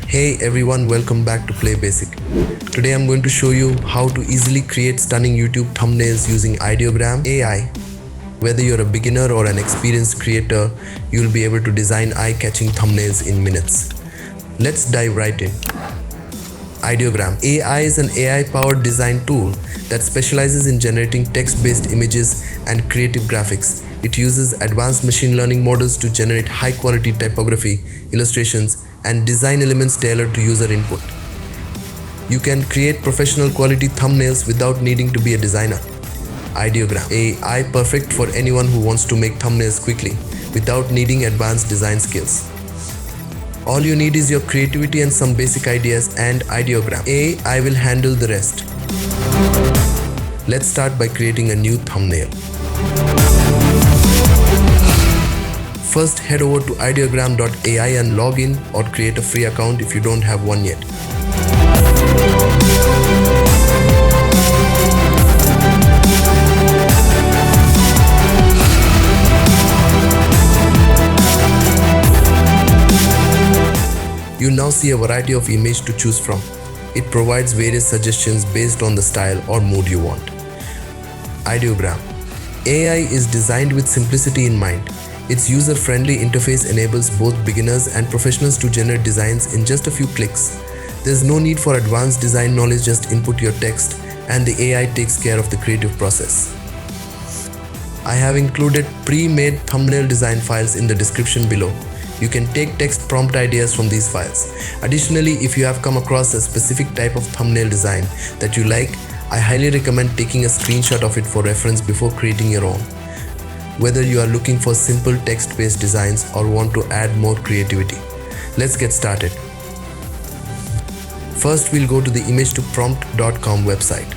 Hey everyone, welcome back to Play Basic. Today I'm going to show you how to easily create stunning YouTube thumbnails using Ideogram AI. Whether you're a beginner or an experienced creator, you'll be able to design eye-catching thumbnails in minutes. Let's dive right in. Ideogram AI is an AI-powered design tool that specializes in generating text-based images and creative graphics. It uses advanced machine learning models to generate high-quality typography, illustrations, and design elements tailored to user input. You can create professional quality thumbnails without needing to be a designer. Ideogram AI perfect for anyone who wants to make thumbnails quickly without needing advanced design skills. All you need is your creativity and some basic ideas, and Ideogram AI will handle the rest. Let's start by creating a new thumbnail. First, head over to ideogram.ai and log in or create a free account if you don't have one yet. You now see a variety of images to choose from. It provides various suggestions based on the style or mood you want. Ideogram AI is designed with simplicity in mind. Its user-friendly interface enables both beginners and professionals to generate designs in just a few clicks. There's no need for advanced design knowledge, just input your text and the AI takes care of the creative process. I have included pre-made thumbnail design files in the description below. You can take text prompt ideas from these files. Additionally, if you have come across a specific type of thumbnail design that you like, I highly recommend taking a screenshot of it for reference before creating your own. Whether you are looking for simple text-based designs or want to add more creativity. Let's get started. First, we'll go to the image-to-prompt.com website.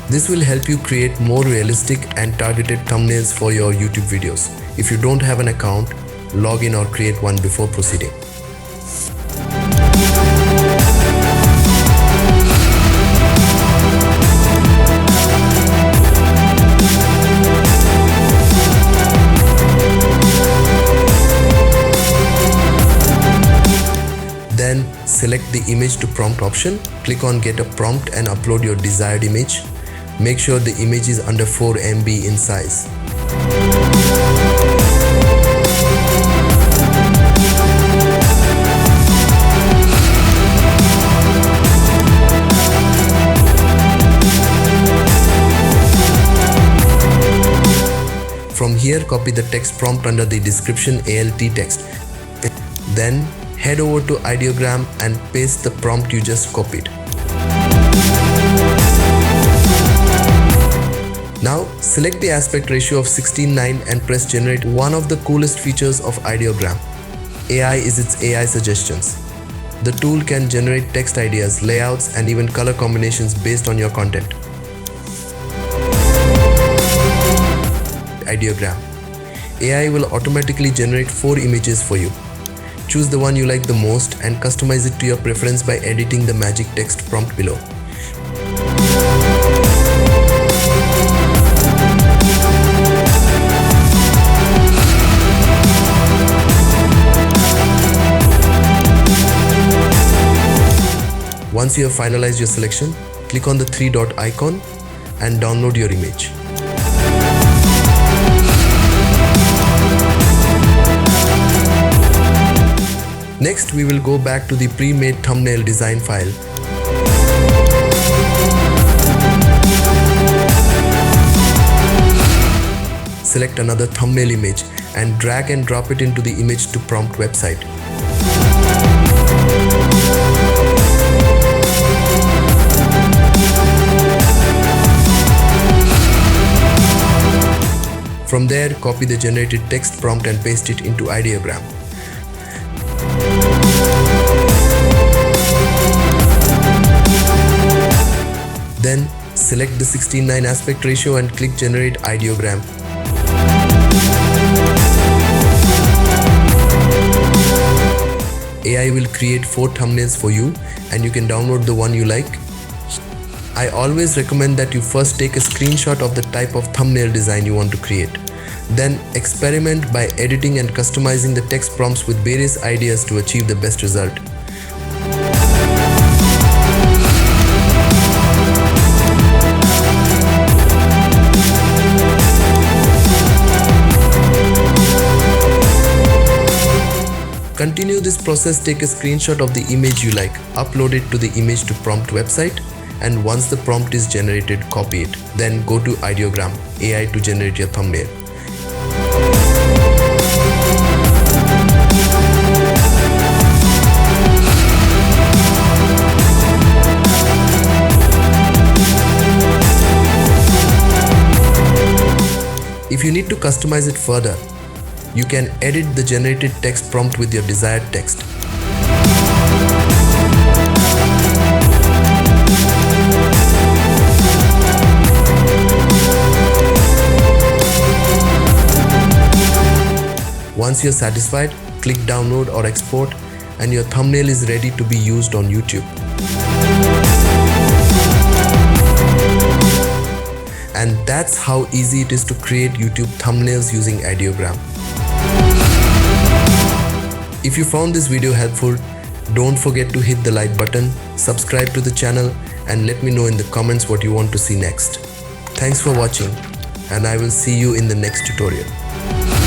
This will help you create more realistic and targeted thumbnails for your YouTube videos. If you don't have an account, log in or create one before proceeding. Then select the image to prompt option, click on get a prompt and upload your desired image. Make sure the image is under 4 MB in size. From here, copy the text prompt under the description alt text. Then head over to Ideogram and paste the prompt you just copied. Now select the aspect ratio of 16:9 and press generate. One of the coolest features of Ideogram AI is its AI suggestions. The tool can generate text ideas, layouts, and even color combinations based on your content. Ideogram AI will automatically generate 4 images for you. Choose the one you like the most and customize it to your preference by editing the magic text prompt below. Once you have finalized your selection, click on the 3-dot icon and download your image. Next, we will go back to the pre-made thumbnail design file. Select another thumbnail image and drag and drop it into the image to prompt website. From there, copy the generated text prompt and paste it into Ideogram. Then select the 16:9 aspect ratio and click generate Ideogram. AI will create 4 thumbnails for you and you can download the one you like. I always recommend that you first take a screenshot of the type of thumbnail design you want to create. Then experiment by editing and customizing the text prompts with various ideas to achieve the best result. continue this process, take a screenshot of the image you like, upload it to the image to prompt website, and once the prompt is generated, copy it. Then go to Ideogram AI to generate your thumbnail. If you need to customize it further, you can edit the generated text prompt with your desired text. Once you're satisfied, click download or export, and your thumbnail is ready to be used on YouTube. And that's how easy it is to create YouTube thumbnails using Ideogram. If you found this video helpful, don't forget to hit the like button, subscribe to the channel, and let me know in the comments what you want to see next. Thanks for watching, and I will see you in the next tutorial.